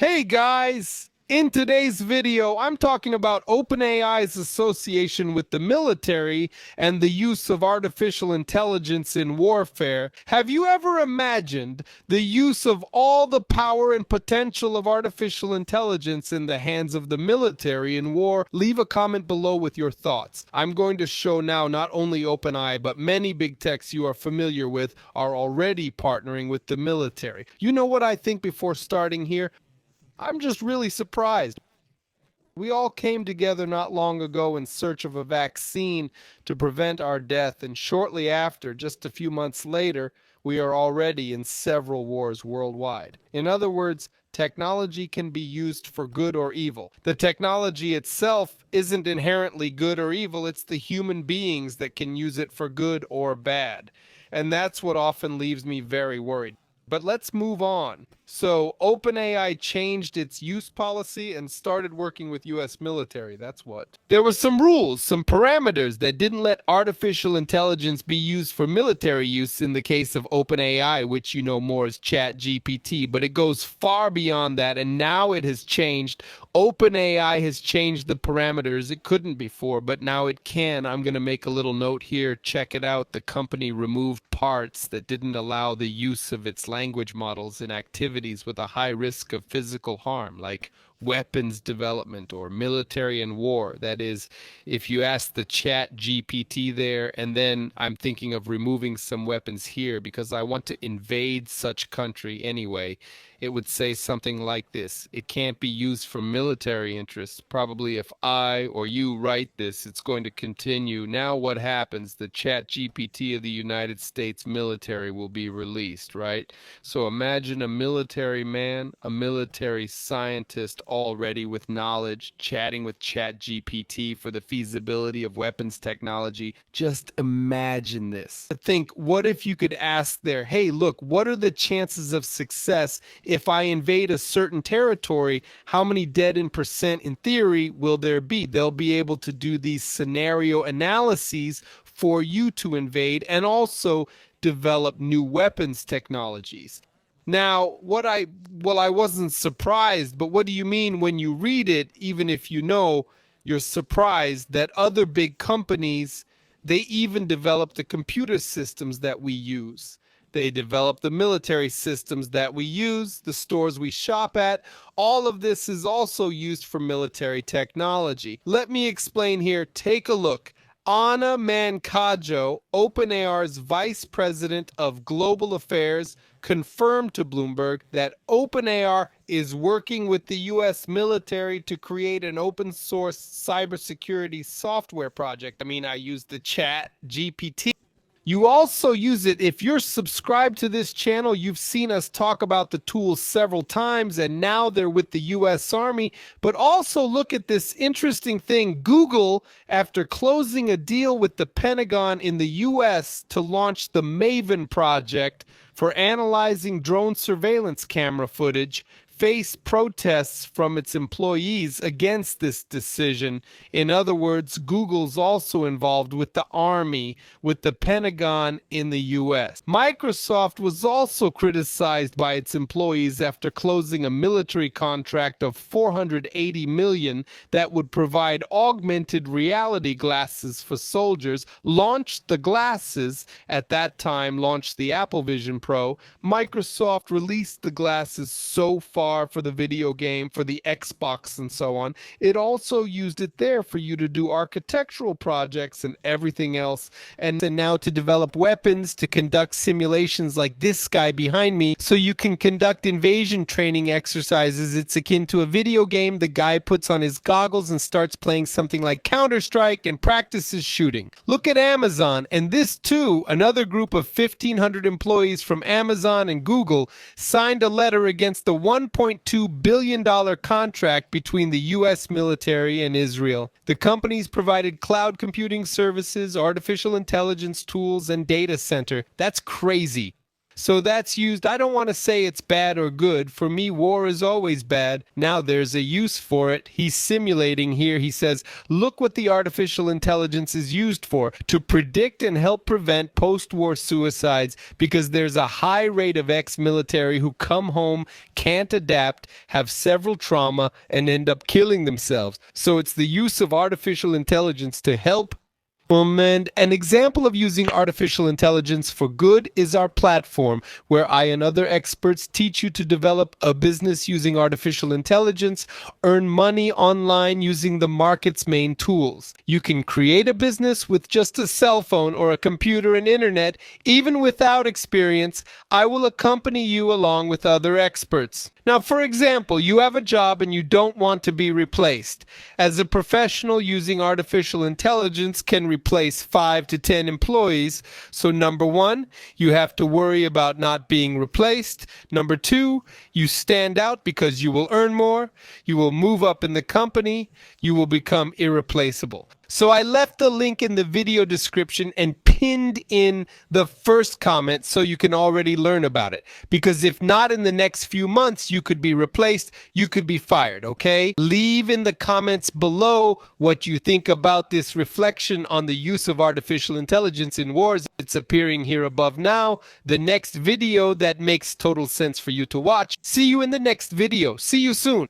Hey guys! In today's video, I'm talking about OpenAI's association with the military and the use of artificial intelligence in warfare. Have you ever imagined the use of all the power and potential of artificial intelligence in the hands of the military in war? Leave a comment below with your thoughts. I'm going to show now not only OpenAI, but many big techs you are familiar with are already partnering with the military. You know what I think before starting here? I'm just really surprised. We all came together not long ago in search of a vaccine to prevent our death, and shortly after, just a few months later, we are already in several wars worldwide. In other words, technology can be used for good or evil. The technology itself isn't inherently good or evil, it's the human beings that can use it for good or bad. And that's what often leaves me very worried. But let's move on. So OpenAI changed its use policy and started working with US military. That's what. There were some rules, some parameters that didn't let artificial intelligence be used for military use in the case of OpenAI, which you know more as ChatGPT, but it goes far beyond that, and now it has changed. OpenAI has changed the parameters. It couldn't before, but now it can. I'm going to make a little note here. Check it out. The company removed parts that didn't allow the use of its language models in activities with a high risk of physical harm, like weapons development or military and war. That is, if you ask the chat GPT there, and then I'm thinking of removing some weapons here because I want to invade such country anyway, it would say something like this: it can't be used for military interests. Probably if I or you write this, it's going to continue. Now what happens? The chat GPT of the United States military will be released, right? So imagine a military man, a military scientist already with knowledge, chatting with ChatGPT for the feasibility of weapons technology. Just imagine this. Think, what if you could ask there, hey, look, what are the chances of success if I invade a certain territory? How many dead in percent in theory will there be? They'll be able to do these scenario analyses for you to invade and also develop new weapons technologies. Now, I wasn't surprised, but what do you mean when you read it, even if you know, you're surprised that other big companies, they even develop the computer systems that we use. They develop the military systems that we use, the stores we shop at. All of this is also used for military technology. Let me explain here. Take a look. Anna Mankajo, OpenAI's vice president of global affairs, confirmed to Bloomberg that OpenAI is working with the US military to create an open source cybersecurity software project. I used the chat GPT. You also use it if you're subscribed to this channel. You've seen us talk about the tools several times, and now they're with the US Army. But also look at this interesting thing. Google, after closing a deal with the Pentagon in the US to launch the Maven project for analyzing drone surveillance camera footage, faced protests from its employees against this decision. In other words, Google's also involved with the Army, with the Pentagon in the US. Microsoft was also criticized by its employees after closing a military contract of $480 million that would provide augmented reality glasses for soldiers, launched the glasses, at that time launched the Apple Vision Pro. Microsoft released the glasses so far for the video game, for the Xbox and so on. It also used it there for you to do architectural projects and everything else. And now to develop weapons, to conduct simulations like this guy behind me, so you can conduct invasion training exercises. It's akin to a video game. The guy puts on his goggles and starts playing something like Counter-Strike and practices shooting. Look at Amazon, and this too, another group of 1,500 employees from Amazon and Google signed a letter against the $1.2 billion contract between the U.S. military and Israel. The companies provided cloud computing services, artificial intelligence tools, and data center. That's crazy. So that's used. I don't want to say it's bad or good. For me, war is always bad. Now there's a use for it. He's simulating here. He says, look what the artificial intelligence is used for, to predict and help prevent post-war suicides, because there's a high rate of ex-military who come home, can't adapt, have several trauma, and end up killing themselves. So it's the use of artificial intelligence to help. And an example of using artificial intelligence for good is our platform, where I and other experts teach you to develop a business using artificial intelligence, earn money online using the market's main tools. You can create a business with just a cell phone or a computer and internet, even without experience. I will accompany you along with other experts. Now, for example, you have a job and you don't want to be replaced. As a professional, using artificial intelligence can replace 5 to 10 employees. So number one, you have to worry about not being replaced. Number two, you stand out because you will earn more. You will move up in the company. You will become irreplaceable. So I left the link in the video description and pinned in the first comment so you can already learn about it. Because if not in the next few months, you could be replaced, you could be fired, okay? Leave in the comments below what you think about this reflection on the use of artificial intelligence in wars. It's appearing here above now. The next video that makes total sense for you to watch. See you in the next video. See you soon.